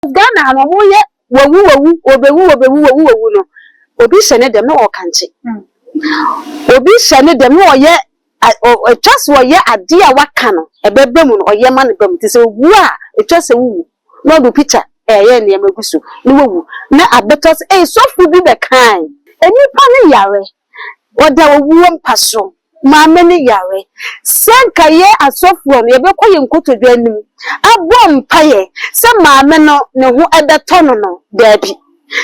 Ghana no mo ye wawu obewu no obi hyene dem na okanche obi hyene dem na oye etwase oye ade a waka no ebebe mu no oye ma ne bam ti se owu a etwase wu no do picture ye ne magusu no wu na abetos sofu bi be kan enipa ne yare oda owu mpaso ma meni yare senka ye asofu no ye be koye nkotodwa anim abo mpaye se ma me no ne ho ebeto no dabi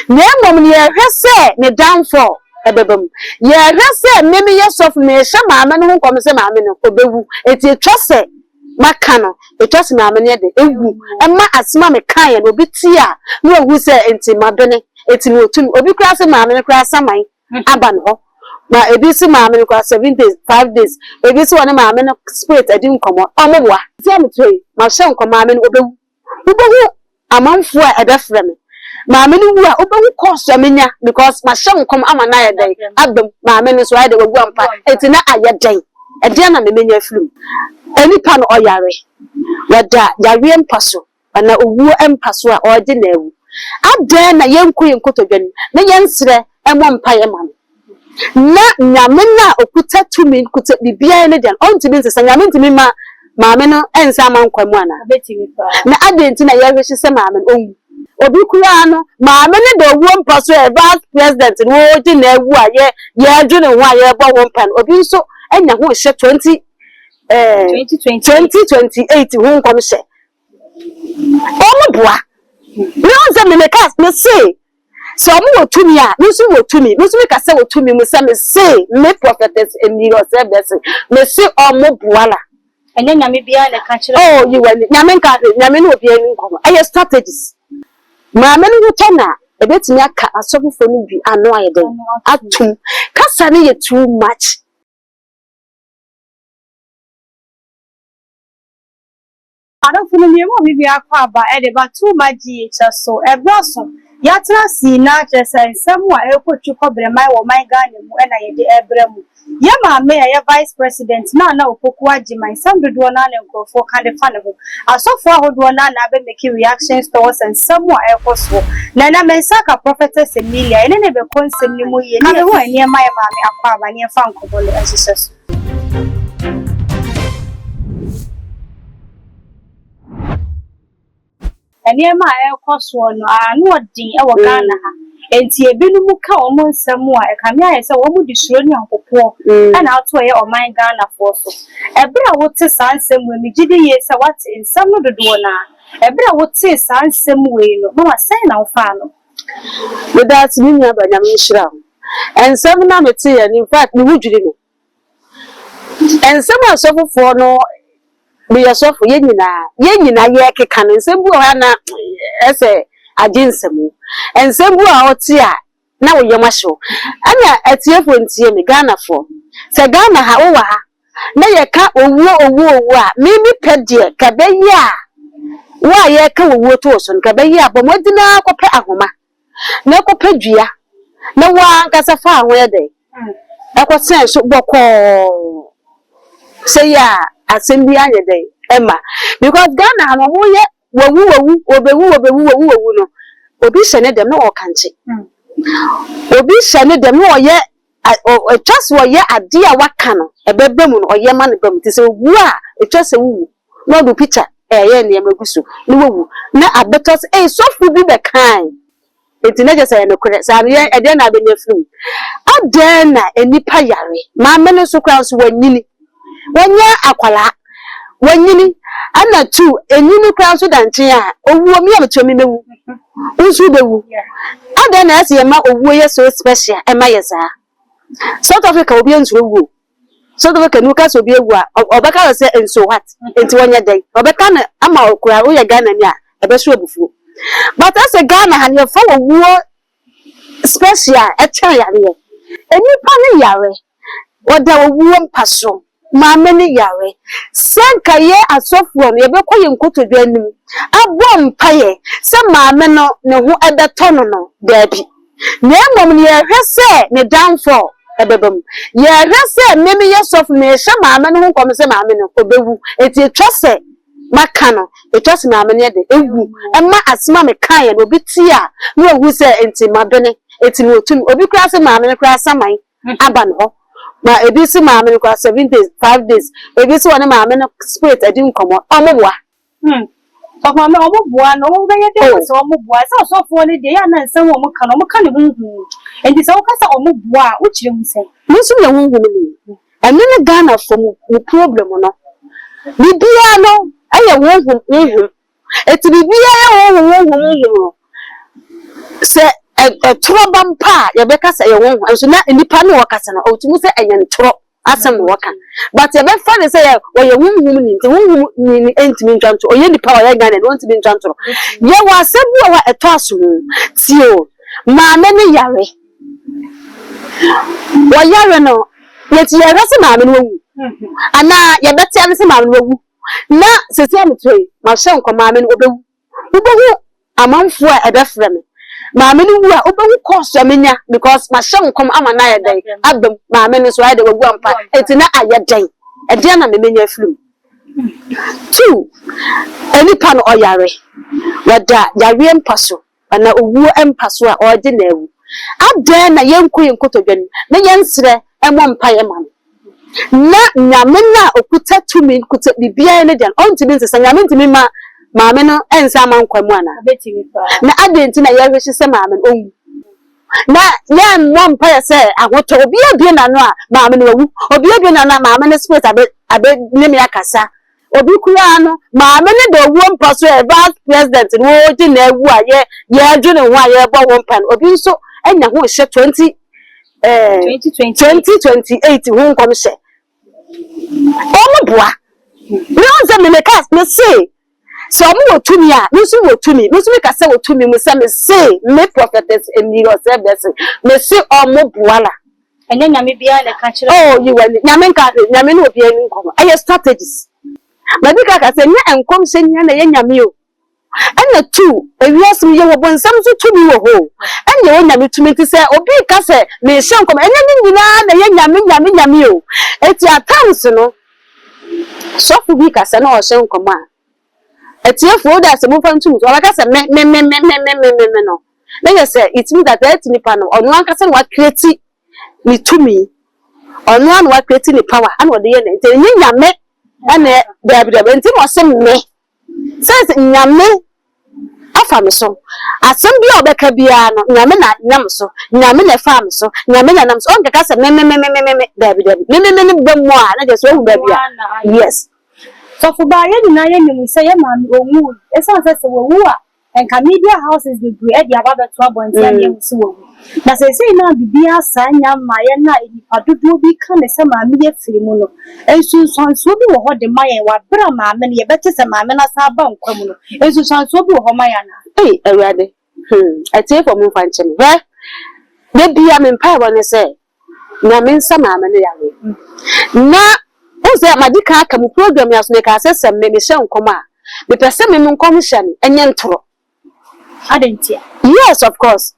na emom ne yehwese ne downfall ebebam yehwese memi yesofu me hye ma me no ho kom se ma me no obewu eti etwase maka no etwase ma me ne de ewu ema asema me kan ye no obi ti a na owu se enti mabene eti no otum obi kura se ma me no kura saman aba no ma ebi si ma me kwa 7 days 5 days ebi si wona ma me no spirit adi nkomo omoboa ti am tue ma hye nkomo ma me no obewu amanfo a ebefre me ma me no wu a obewu course amenya because ma hye nkomo ama na ye den abam ma me no so aye de wagu ampa eti na aye den ede na me menya film enipa no oyare wada yawe empaso na owu empaso a ode na ewu ade na yenkotodwan na yensre emompa ye ma na nyame na okuta tumi kuta bibia ne dan ontimi nsesa nyame ntimi ma maame no ensa mankwamu ana na adenti na ye hwehye se maame onwu obi kura no maame ne do wo mpaso e vice president wo di na ewu a ye adwene ho a ye bo wo mpa obi nso enya ho hye 2028 ho nkom hye omoboa me onse me mekas me say so mo wotumi a me so wotumi ka se wotumi mu se me say me prophetess Emilia say bese me say omoboala enya nyame bia na ka kire oh you were nyame nka nyame no obi ani nkomo aye strategies ma me no tena ebetumi aka asofofo no bi ano ayede atum kasa ne ye too much adofunu mi mo bibia akwa aba e de ba too much so ebroso yatra si na chese nsemu a ekotwu kobremai wo man Ghana mu na ye de ebremu ye ma me ye vice president na opoku agiman samdodo na ne nkrofo ka de fa ne ho asofo ahodo na be make reactions towards nsemu a ekoso na mensaka prophetess Emilia ene ne be konsem ni mu ye ne ho ene ma ye ma me akwa aba ne fa nkobole asiseso ene ma ekoso no anu odin e wo Ghana ha enti ebinumu ka omo nsemu a ekame aye se wo mu disuro ni ankopɔ na ato ye oman Ghana fo so ebra wote sansemu mi gide ye se wate nsemu dodo na ebra wote sansemu we no mama sai na ofa no without me nya ba nyame nhira ensemu na mete ye in fact me wudwiri no ensemu asofofo no me yasofo ye nyina ye keka no nsemu ho na ese aginsemu ensemu a oti a na wo yemahyo ana atiefo ntie me Ghana fo se Ghana ha wo wa ha na ye ka owu a mimi pedie ka be yi a wa ye ka owu to so ka be yi a bomodina kope ahoma na kope dua na wa nkasa fa ho ye de akosen so boko se ya assembly anye de ema because Ghana ha mo ye wawu obewu no obi hyene dem na okanche obi hyene dem na oye etwase oye ade a waka no ebebe mu no oye ma ne bam ti se owu a etwase wu no do picture ye ne magusu no wu na abetos sofu bi be kan enti na je say ne kure sa ye ede na be nyefrum ade na enipa yare ma me no so kran so wanyini wanya akwala wanyini ana tu enyini kran so danche a owu mi abeto mi mewu unsu bewu ada na ase ma owu ye so special e ma yesa South Africa obi ensu owu South Africa nu ka so obi ewu a obeka say enso what enti wanya den obeka na ama okura wo ye Ghana ni a ebe so obufu but as a Ghana han ye fa owu special e cha yare enipa ne yare oda owu mpaso ma meni yare senka ye asofo no ye be koye nkotodwa anim abo mpaye se ma me no ne ho ebeto no dabi na emom ne yehwese ne downfall ebebam yehwese memi yesof me hye ma me no ho kom se ma me no obewu eti etwase makano it was my money de ewu and ma asma me kan and obi tia no who say enti madone eti no tumi obi kura se ma me kura saman aba no ma ebi se ma me kura 7 days 5 days ebi se wona ma me spirit adi nkomo omoboa Papa me omoboa no be ye de so omoboa so fo ne de ya na nsem omo kan hunhu enti se wo kasa omoboa wo kire mu se musu ye hunhu ni ene ne Ghana for mu problem no bibia no aye hunhu eti bibia ye hunhu se troba mpa ye be kasa ye hunhu enso na nipa ne wakasa na otumu se enye ntro asem waka but ye be fa ne se ye hunhu ni nti hunhu ni entimi ntwanto oye nipa wa ye Ghana no ntimi ntwanto ye wa asebu wa eto aso tio ma me ne yare wa yare no yeti ye rese ma me no wu ana ye beti ane se ma me no wu na sesi am three ma hye nko ma me no obewu obewu amanfo a ebefre me ma me no wu a obewu course amenya because ma hye nko ama na ye den abem ma me no so ade wagu ampa eti na aye den ede na me menya aflu two enipa no oyare wada yare empaso ana owu empaso a oje na ewu ade na yenko yenkotodwan na yensre emo mpa ye ma na nyame na okuta tumi kuta bibia ne dan ontimi nsesa nyame ntimi ma me no ensa mankwamu ana na adenti na yehwe se ma me onwu na ya mo mpa ya se agoto obi abie na no a ma me no wu obi abie na na ma me no spirit abe ne me akasa obi kura no ma me ne do wu mpa so e vice president no di na ewu a ye adwene ho a ye bo wo mpa no obi nso enya ho hye 2028 ho nkom hye omoboa no ze me make us me say so omo tumi a me so tumi ka say tumi me say me say me prophetess Emilia say blessing me say omoboa la enya nyame bia le ka kire oh you wani nyame nka nyame no obi ani nkom aye strategies ma bi ka say nya enkom se nya na ye nyame o ana two ewiase me ye wo bonsam so tumi wo ho anya wo nyame tumi ti say obi ka say me hye nkom enya nyina na ye nyame o eti accounts no so fu bi ka say na o hye nkom a etiefo da se mo fa ntum so ka say me no na ye say it means that that nipa no onu aka say wa create ni tumi onu an wa create ni power an wo de ye na enti nyame ana da enti mo se me says nyame afa me so asem bi obeka bia no nyame na nyam so nyame na fa me so nyame na nam so on ka say me da me bemu a na je so hu ba bia yes so for ba ye nyina ye nim say ye ma owu esa say se wo wu a enka media houses dey do e dia ba beto abonti an ye so wo na say na bibia sa nya ma ye na enipa dodo bi ka ne se ma me ye firi mu no ensu so bi wo ho de ma ye wa bra ma me ye beti se ma me na sa ba nkwamu no ensu so bi wo ho ma ya na awade atie for me fan chene he de bia me mpa wo ne say na me nsa ma me ne yawe na oze amadika aka mu program ya so ne ka asese me hye nkom a me pese me nkom hye ne enye ntoro adentia yes of course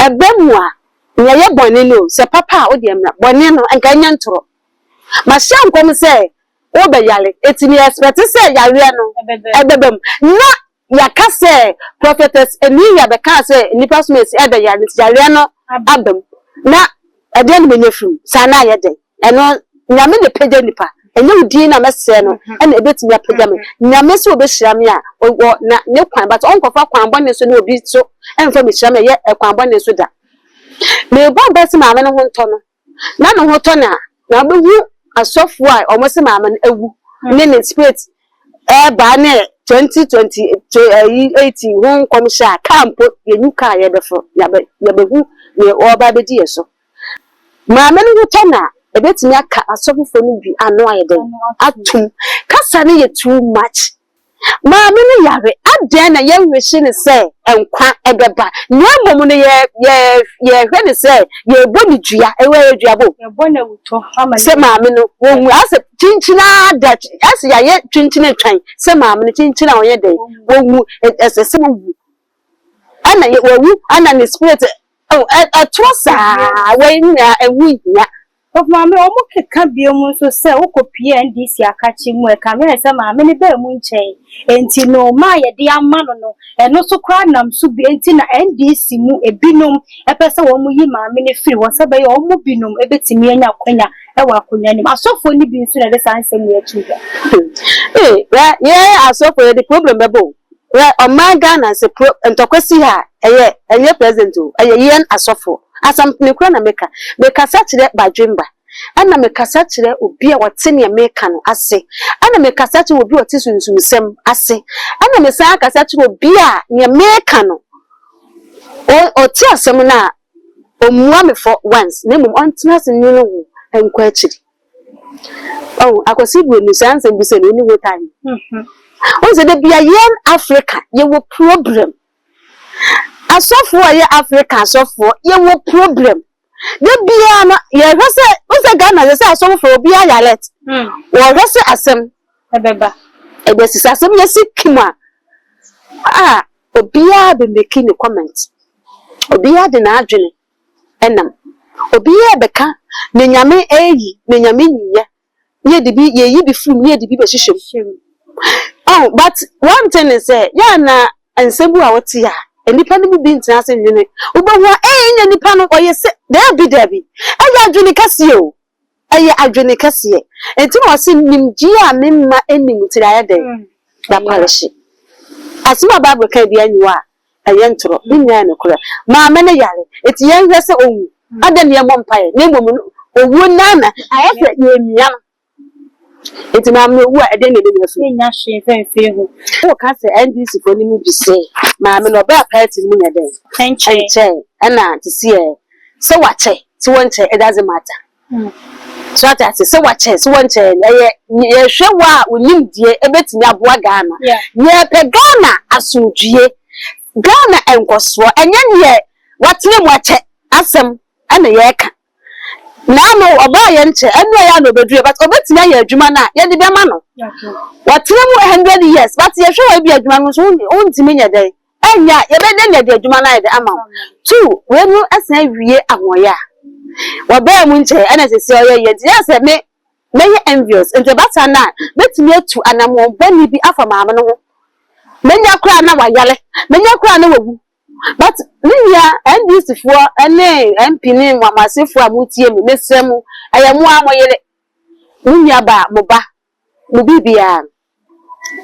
ebemu a nya ye bone no se papa o de emra bone no enka enye ntoro ma hye nkom se o be yale etini expect se yare no ebebem na yaka se prophetess Emilia be ka se nipa so mesi ebe yare no abem na ede no menyefum sana ye den eno nyame ne pagya nipa enye udi na mese no ena ebetumi apagya me nyame se obehira me a na ne kwan but onkofa kwan bone so na obi so emfa me hira me ye kwan bone so da me bo besi ma me no ho nto no na no ho to na obehu asofo a omosi ma me ewu ne spirit ba ne 2020 ho komisha kampo yenyuka ye befo yabehu ne oba bedi yeso ma me no to na ebetimi aka asofo no bi ano ayeden atum kasa ne ye too much ma me no yare ade na ye hweshi ne se enkwa ebeba nyamom ne ye hwe ne se ye boni dua ewe dua bo ye bona wuto se ma me no wo ase chinchina da ase ya ye chinchina twan se ma me no chinchina onye den wo ese se wo ana ye wo ana ne spirit oh atosa we na ewu ya of mamma almost can't be almost so sell copy and this year catching where come here some many bear moon chain and no my dear man no and also cranum so be antina and this simu a binum a person won't you mammy free was a by almost binum a bit to me and Yaquina a wakunanim. I saw for being soon at the sign same year children. Eh, yeah, I saw for the problem babo. Well, on my gun as a pro and Tokosia, a year present to a year as of for. As I'm Necrona maker, make a Saturday by Jimba. And I make a Saturday will be what senior maker, I say. And I make a Saturday will be what is in some, I say. And I make a Saturday will be a near Mecano. Or tear seminar, or mommy for once, name him on Tinas and you and question. Oh, I could see when you sense and be saying any time. Also, there be a young Africa, you will problem. A software Africa software, you will problem. The Biana, yeah, what's a gun as a software for Bia Yalet? Or was it as some a beba? A basis as some Kima. Ah, Obia been making a comment. Obia the Nargin, Enam. Obia Becca, Menyame Menyami, near the be ye be free near the position. Oh, but one thing is, Yana and Sebu Awatia. And the panel be international unit. Ubawa, any panel or yes, there be Debbie. I got Johnny Cassio. I got Johnny Cassie. And to us in Nimgia, Mimma ending to the day. That policy. As my Bible can be anywhere. A yentro, in Yanocra. Mamma Yale, it's young vessel. Other than your vampire, name woman, or one Nana. I have that you young. It's mamma who I didn't even say, very fair. Oh, can't say, and this is for me to say, Mamma, no bad person, me a day. Thank you, and now to see her. So what, to one chair, it doesn't matter. So what I say, so what, so one chair, you sure what we need, dear, a bit in your Ghana. Yeah, Ghana, as soon Ghana and Goswa, and yet, what's name what, Assam, and a yak. Now, no, a buy-and I know the dream, but over to my Jumana, yet the Bamano. What 100 years, but you sure be a Juman's own to me a day. And yet, you better than the Jumana the amount. 2, when you as a year and 1 year. What bear winter, and as I say, yes, I may envious, and the Batana, let me to an amount, then we be after Mamma. Many a cry now, yellow, many a cry no. But Lilia and this for a name and pinning what myself for Mutia, Miss Samu, I am one way. Lilia ba, Moba, Mubibia.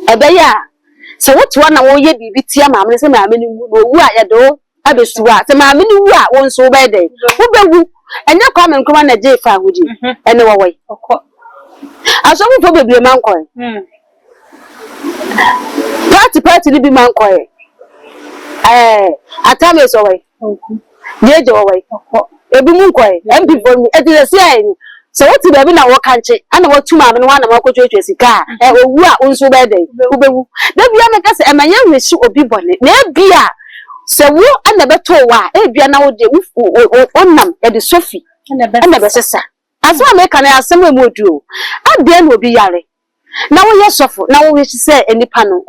A bear. So what one away be Bitia, Mamma, and Mamma, who are at all? I be swat, and Mamma, who are one so bad day. Who and no common command a day for would you? And no way. I saw probably a man coin. Party to be man coin. I tell you so away. Dear away. Every moon coin, and before me, it is a saying. So what's the baby now? What country? I know what 2 man and 1 of our churches car, and we are also bad day. Then we are making a man young with you be bonnet. There be a so we and the better why, be now the on them at the Sophie and the sister. As one make an ask some more do. And then will be yare. Now we are suffer. Now we say any panel.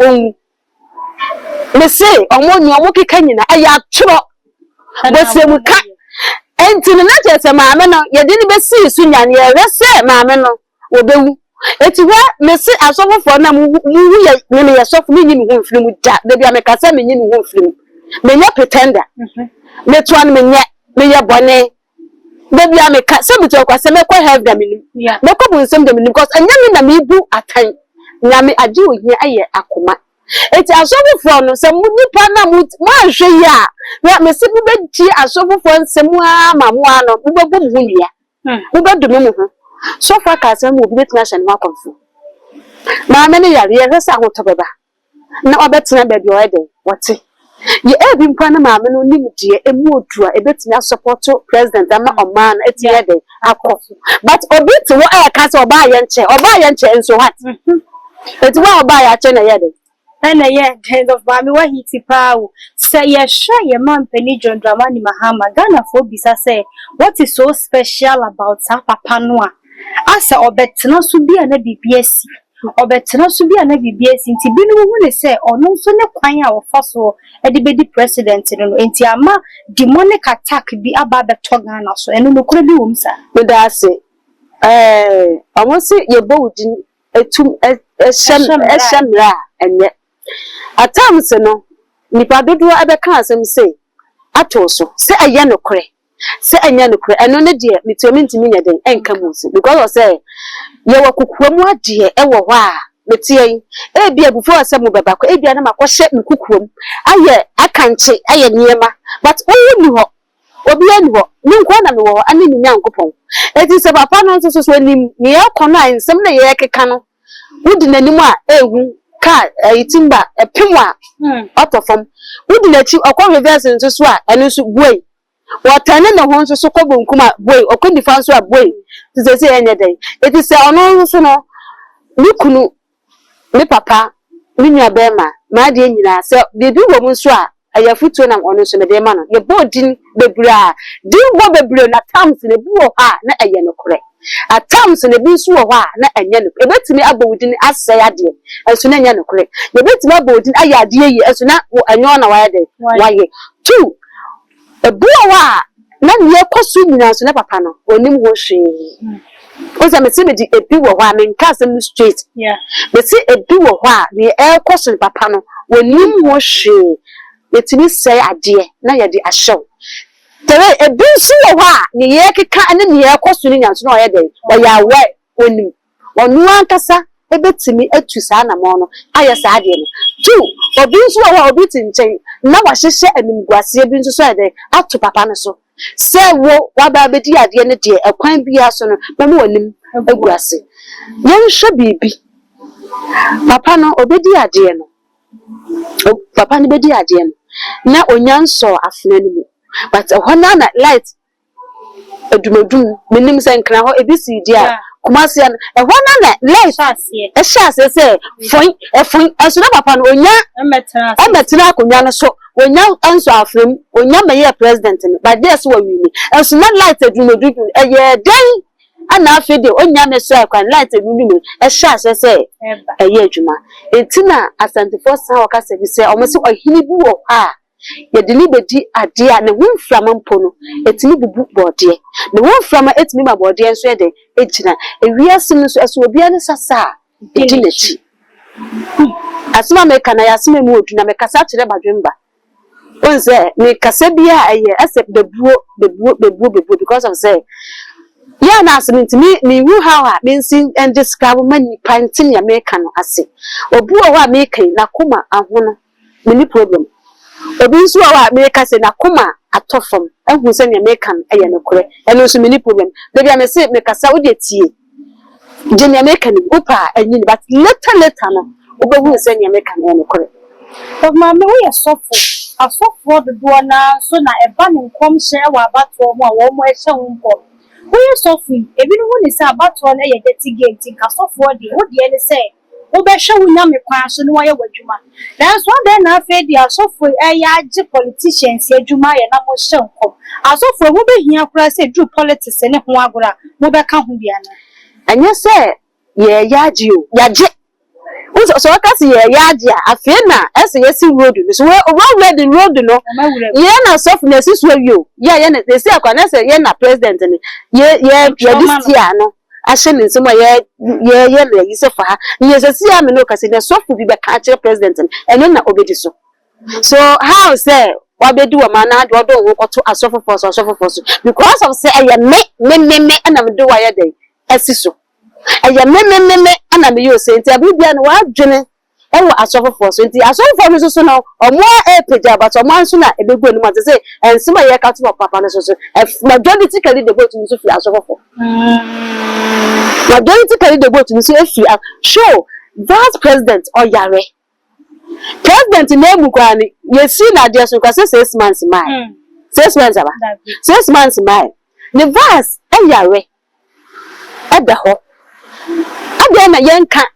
Me say, on one you are walking canyon. I have trouble. But say we can't. And to the nature, say, Mamma, you didn't see soon. And you say, Mamma, will be. It's what me say, I saw for them. We are soft meaning whom film with that. They be a make a semi whom film. Me not pretender. Let one me ya bonnet. Baby, I make some talk. I say, make quite have them in. Yeah, no couple some them because I never me do at time. Yami, I do here. I akuma. It's a sober phone. Some would partner with one share. Let me see who tea a sober phone. Some mamma, who will boom here. Who got the moon. So far, Castle will be national welcome for. My many years, I will talk about. Now, I bet baby already. What's it? You have been Panama, no limit, a mood to a bit now support President Amma or man at the other. But a bit to what I can't or buy and chair and so what? It's well by a chain a yard. And a year, kind of Mammy, why he tipow. Say, yes, sure, your man, Penny John Dramani Mahama, Ghana for Bisa say, what is so special about Sapa Panua? Asa or bet not to be an BPSC. Or better not to be an BBS in Tibino will say, or no sooner quine our fossil, a debate president in Tiama, demonic attack be about the Togana, so and no could be sir. But I say, almost your boating a shamra and yet at times no nipa do other cars and say at also say a yanokre say a yanokre and on a dear me to mean to me and come because I say you were cook dear ever wah but see be before some of the back a ma shut me cook room I can't say I near ma but oh obi anwo ni nkwa na me wo ani ni nyankopon eti se papa no so so anim ni yakona nsem na ye keka no wudi nanim a ehu ka itimba epemwa otofom wudi na chi okwa reverse nso so a eno so buei watane na ho nso so kobonkuma buei okoni fa nso a buei ti se enye den eti se ono so no ni kunu ni papa ni nua bema ma de nyina se bibi wo mu nso a ayafutu na ono so me de ma no ye bodin bebra din bo bebre na tams ne bu ho ha na eye no kore atams ne bi so ho ha na enye no ebetimi abodin asai ade enso na enye no kore ebetimi abodin ayade yi enso na enyo na waye de waye two ebu ho ha na ne kosu nyina so na papa no onim ho hwe oza me se me di ebi wo ho a me nka asem straight me se ebi wo ho a ne kosu papa no onim ho hwe etini say ade na ye de ahyew tere ebi nso wo ha ne ye keka ane ne ye koso ni nyanso na o ye de o ya we onim onu ankasa ebetimi atu saa na mo no aye saa ade no two obi nso wo ha obi tinchen na wa hyehye animguase ebi nso so ade atu papa no so se wo wa ba bedi ade ne de ekwan bia so no memo onim aguase yen hwe bibi papa no obedi ade no papa ni bedi ade no na onyanso afena ni mu but hona na light edumodum menim se nkra ho ebisi dia kumase ya hona na light ehase se fon aso na papa no onya emetena akonya no so onya anso afrem onya meye president ni but there so wini aso na light edumodum eye den ana afede onya me so akwan light edumodum ehase se eye adwuma entina asantifo san wakase bi se omosi ohini bu wo ha ye delibedi ade a ne wonframa mpo no etimi bubu bode ne wonframa etimi ma bode enso ede ejina ewiase no so eso obi ane sasa edilechi asma me kana ya asma mu oduna me kasa kire badwemba onse me kasa bia eye asep bebuo because of say yeah na asma ntimi me wu how a me nsin and describe mani pantin ya me kana ase obuo wa me kan na koma ahono mini problem obi nso wa America se na koma atofom ehu se ne America eye ne kore eno so mini problem baby am say me kasa wo de tie je ne America ni upa anyi but later no obehu se ne America ne kore of ma me we asofo do na so na eba ne nkom hye wa abato mu a wo mo ehye nkom we asofo ebi no hu ni se abato na ye dirty gate kasofo de wo de ne se obehwe wunya me kwa so no waye wadwuma nanso ade na afa di asofo age politicians adwuma ye na mo hye nkom asofo wo behia kura se dru politics ne ho agora mo beka ho bia na anya se ye yaje o yaje so wakasi ye yaje afa na ese yesi road no so we ready road no ye na asofo na sisu awi o ye na esi akwa na se ye na president ni ye register no ashe ne nsema ye na yise fa ye sesi am no kase na sofu bi be ka kire president eno na obedi so how say wabedi wo ma na do ho koto asofo force because of say eye me ana me do wa ye den asiso eye me ana me yo say nti abibia no wa dwene ewo asofo force nti asofo force so no omo peja but omo anso na ebegu enu ma say ensema ye ka to papa no so majority carry the vote so fi asofo force majority carry the vote so fi show that president oyare president name kwani yesi na dia so kwase 6 months mai 6 months aba 6 months mai the verse oyare ebe ho ade na yenka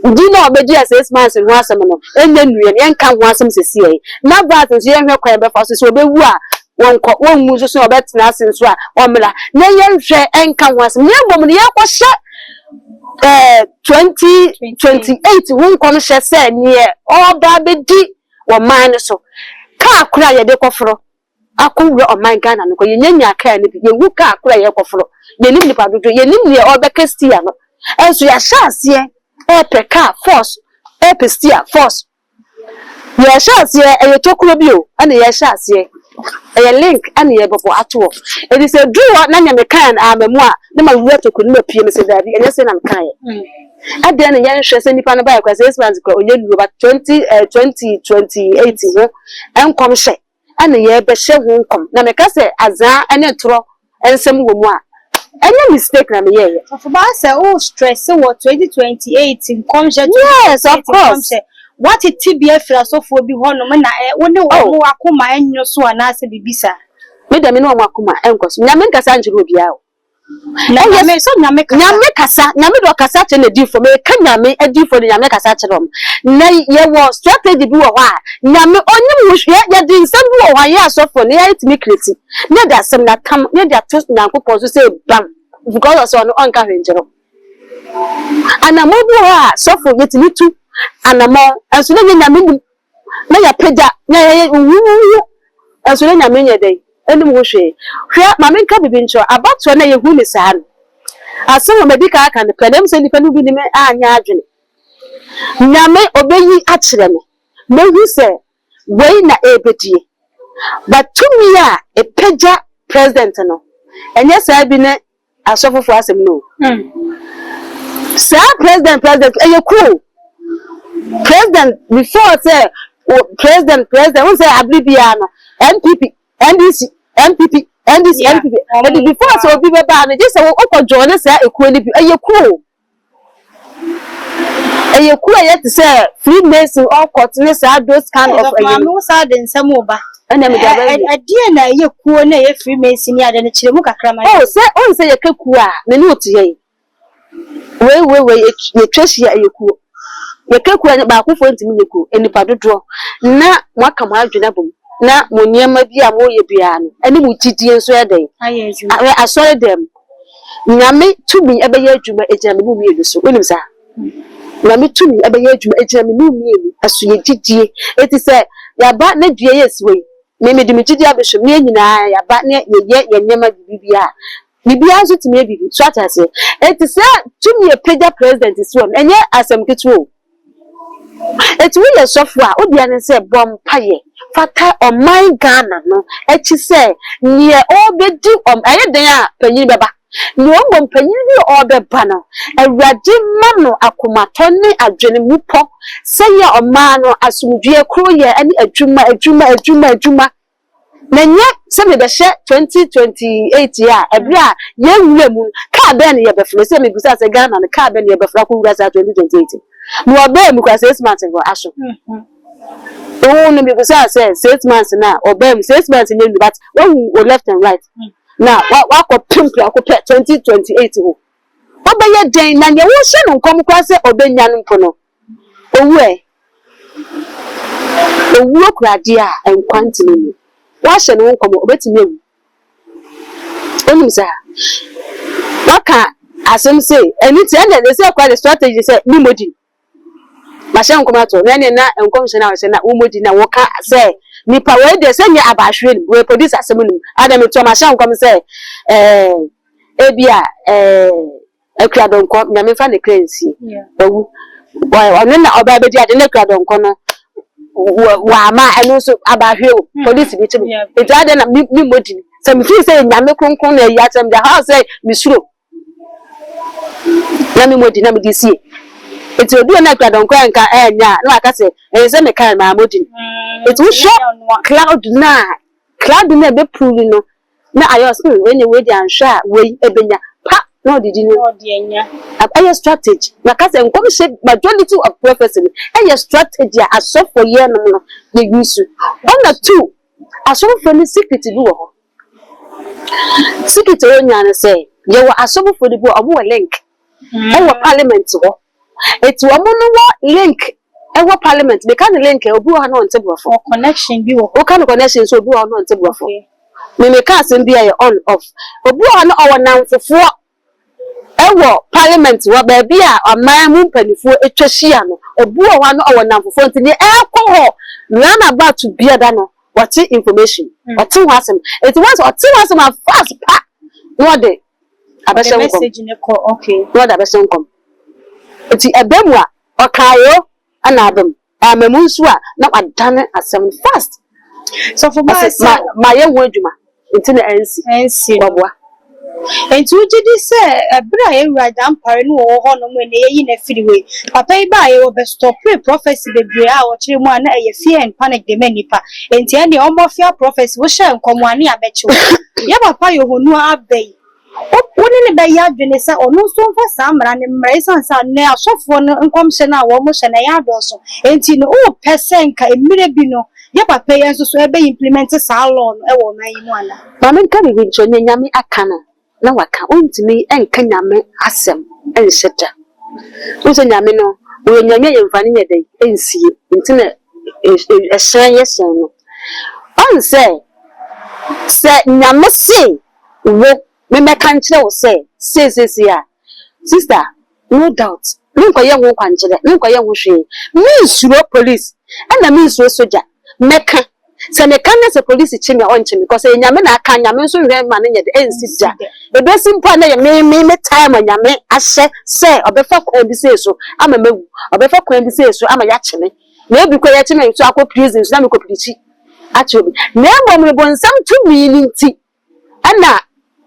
Dino obedi 6 months no asem no enye nuye yenka ho asem sesi e na verse so yenhwe kwa ebe fa so obewu a won mu so obetena asen so a omla na yenhwe enka ho asem ye bom ne yakoshe 2028 won kono hye se ne oba bedi wo man so ka akura ye de kofro akowura o man Ghana no ko yenya aka ne bi ye wuka akora ye koforo ye nim nipa dodo ye nim ne obekastia no enso ya shaase epeka force epestia force ya shaase e tokuro bi o ana ya shaase e link ana ye bobo ato e di se duwa na nya me kan amemu a na ma wura tokuro na pie me se dabi enye se na me kan ade na yan hwese nipa no ba kwa 6 months ko onye lu ba 2028 ho enkom hye ana ye be hye ho nkom na me ka se azan ene toro ensem wo mu a enye mistake na me ye for ba say oh stress wo 2028 nkom hye. Yes, of course. What it be philosophy bi ho no na wo ne wo akoma enyo so ana se bibisa me da me no akoma enkos nya me nkasa njiro bia o na me so nya me kasa nya me do kasa che na di for me ka nya me adi for nya me kasa che rom na ye wo strategy bi wo ha nya me onyim wo hwe ya di nsem bi wo ha ye asofo ne ya itimi kreti ne da sem na tam ne da to nyankopon so say bam because so no onka hwenjero ana mo bi ha sofo yetimi tu ana mo enso ne nya me na ya peda na ye wu enso ne nya me nya dai enim wo hwe ma me nka bibi ncho abato na ye hu ni saa aso me dika aka ne pedem se nipa no bi ni me anya adwene nyame obeyi akire me mehu se wei na ebedie but to me a epeja president no enye saa bi ne asofofo asem no saa president eye cool president before say president who say abribia no NPP NDC MPP NDC MPP but before so obi beba no just say o join say ekuo ni bi eye cool yet say free mason all continue say those kind of no say den nsem oba ana me gaba adie na eye kuo na eye free mason ya de ne kire mu kakra ma oh say ye kakuo a me ne otu ye we ye twehia eye kuo ye kakuo ba akofo ntimi ye kuo enipa dodo na mwaka ma adwena bom na moniema bi a moye bia no ene mu tidie nso eden asore dem nyame tumi ebeye adwuma ejame mu mielu so onim sa nyame tumi ebeye adwuma ejame mu mielu aso ye tidie eti se yaba na due yeswe me di mitidi abehwe me nyina yaba na ye nyema bibia bibia so tumi ebibi so atase eti se tumi e pega president so enye asem ketu eti we ye sofo a obia ne se bompaye fata o my Ghana no echi se nie obedi ayeden a panyin beba ni o panyin bi obeba no awrade ma no akomato ne adwene mupo se ye o ma no asumdue kro ye ani adwuma na nye se me be hye 2028 ya ebre a ye wura mu ka be ne ye befro se me gusa se Ghana ne ka be ne ye befro ko wura sa 2028 no obe mu kwa 6 months ngo aso oh no me gusa say 6 months na obe mu 6 months nye but when we left and right now wa ko pimp akopɛ 2028 ho obe ye den na ye wo hye no nkom kwa se obe nya no mpo no owu okurade a enkwantene ni wa hye no nkom obetimi ewu onim sa waka asem say anything and they say quite the strategy say ni modi masha nkomato na enkomhye na we na umodi na woka say nipa we de say nya abahwe ni we produce asem ni adam to masha nkom say ebia ekradonko nyame fa ne cleanse owu wa na oba bedi ade ne ekradonko no wa ma eno so abahwe o police bi chimi etu ade na mi modi say me feel say nyame kronkron na yi atem da how say misuro na mi modi na mi disi eti odu na ekradonko enka enya na aka say se me kan ma modi etu sho cloud na be pool no na ayos when you dey answer we ebenya pa no did you know enya aye strategy na ka say nkom she majority of prophecy aye strategy aso for year no dey use on the two aso for the secret bi wo secret onya na say ye wo aso for the bo omo link e wo parliament ho eti omo no wo link e wo parliament they can link e obi wo na on table for connection bi wo o kan connection so obi wo na on table for me ka asem bia ye on off obi wo na owo nanfofo ewo parliament wo ba bia aman mu mpanifo etwahia no obi wo na owo nanfofo ntini e ko ho run about bia da no what information what was him it was a fast pack no de abesha message ne ko okay no da abesha nkom enti ebemu a okayo ana abem amamu nso a na wadane asem fast so for my young adwuma enti na NC babwa enti ugidi se ebra ewura dampare no wo ho no mu ne yi na firiwe papa yi ba ye wo be stop prophecy bebre a wo kire mu ana eye fear and panic de manipa enti ene omo fear prophecy wo hye nkomo ane abechi ya papa yo honu abai woni ne be ya dwene se ono so mfa samra ne mra isansa ne asofo no nkomhye na wo mo hye na ya doso enti no o pesen ka emire bi no ya papa ye nso so ebe implement sa law no e wo man yi mu ana ma men ka bi ncho ne nyame akana na waka ontimi enka nyame asem enhyeta wo nyame no wo nyame yemfane nyedai ensie ntina ehyen yesen no on say nyame se wo me meka nkyere wo say ya sister no doubt me nkoye wo kwankyere me nkoye wo hwe me nsuro police na me nsuro soldier meka se me kan se police chimi on chimi because nyame na aka nyame so hwe ma ne nyede ensija ebe simple na me time nyame ahye se obefa kwan bi se so ama magu obefa kwan bi se so ama ya chime na ebi kwa ya chime so akọ prison so na me ko prichi achobi na ebo me bonsam tumi ni nti ana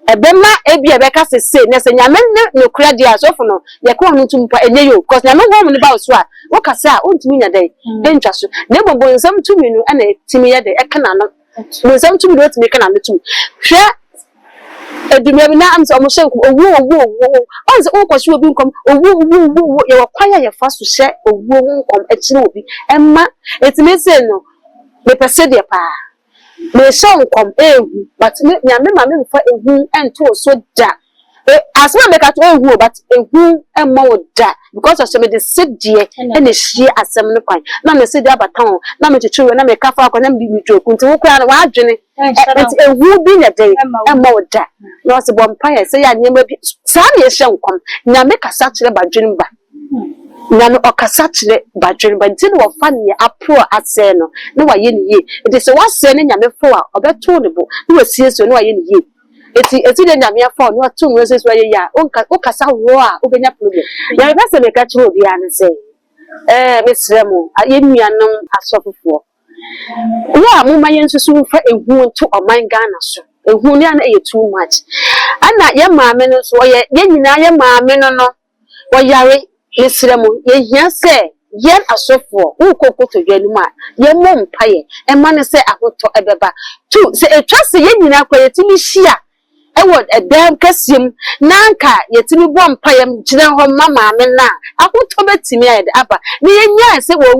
ebema ebi ebeka se na se nyame ne nokura dia so fo no ye kwa no tumpa enye yo because nyame ho mo ne ba so a wo kasa a ontumi nya dai entwa so na ebo bonsam tumi no ana timi ye dai ekana no bonsam tumi do timi kana no tumi hwe edumia bi na am so mo hye owu on se wo kwahye obi nkom owu ye wakwaya ye fa so hye owu nkom ekire obi emma etimi se no me pese de pa me so nkom ehu but nyame ma me fa ehu ento so da asema me ka to ehu but ehu emma wo da because of me de sedie ene hie asem no kwan na me sedie abaton na me chichiwe na me kafa akwa na me bitoku nti wo kura na wa adwene enti ehu bi na de emma wo da no se bompire se ya nyema bi sa na ye hye nkom nyame kasa kire badwene ba nyame okasa kire badwene ba nti no fa ne apro ase no na wa ye ne ye enti se wa se ne nyame fo a obeto ne bo na wa sie so na wa ye ne ye eti de nyame afọ no atum no se so ye ya o kasa wo a o benya problem ya be se me ka kire obi an se me sremo ye nuanom asofofo wa mo ma ye nsusu fa ehu nto oman Ghana so ehu ne ana ye too much ana ye maame no so ye nyina ye maame no wo yare me sremo ye hia se yen asofo wo kokoto dwanu ma ye mo mpaye e ma ne se ahoto ebeba tu se etwa se ye nyina kwa ye timi hia ewo edam kasiem nanka yetimi bom payam gina ho mama me na akoto betimi ayede aba ne yenya se wo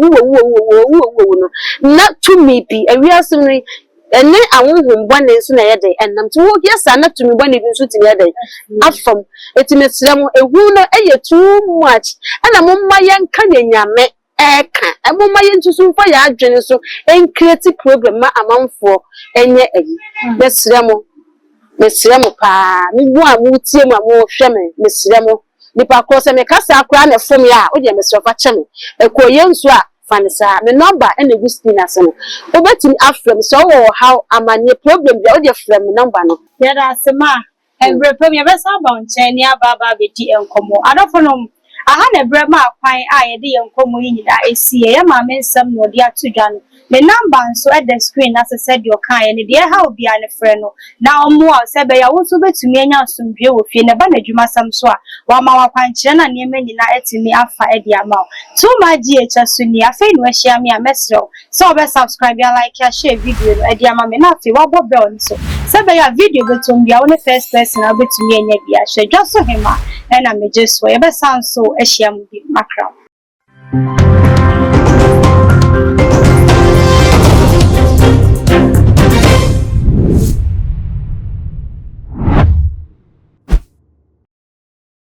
no na tumi bi awiasem ni ene awonhom bone nso na yede enam to wo yesa na tumi bone bi nso timi yede afam etimi srem ehu no eye too much ana momma yenka nyame eka momma yentusu mfa ya adwene so en create problem ma amanfo enye ayi besrem mesremo pa mi bu a mu tie mu a mo hwe me mesremo nipa ko se me kasa akra na fom ya o de mesrofa cheme ekoye nso a fanisa me number ene gu screen asem obetimi afrem so wo how amanye problem bi o de frem number no ya da sema every problem ya be sa ba nche ni aba be di enkomo adofo no aha na brema akwan a ye de enkomo yi nyida esie ya ma me nsem no de atudwa no the number so at the screen as I said your kind and the how be an friend no now more say be ya wo so betumi anya asomdwe wo fie na ba na dwuma sam so a wa ma wa kwankyere na ne ma nyina etimi afa e dia ma so ma GH so ni afei no ahia me a mesro so be subscribe ya like ya share video no e dia ma me na afei wa bo bell so say be ya video betum bia wo ne first person na betumi anya bia hwe dwa so hema na me je so e be sound so ahia mu bi makra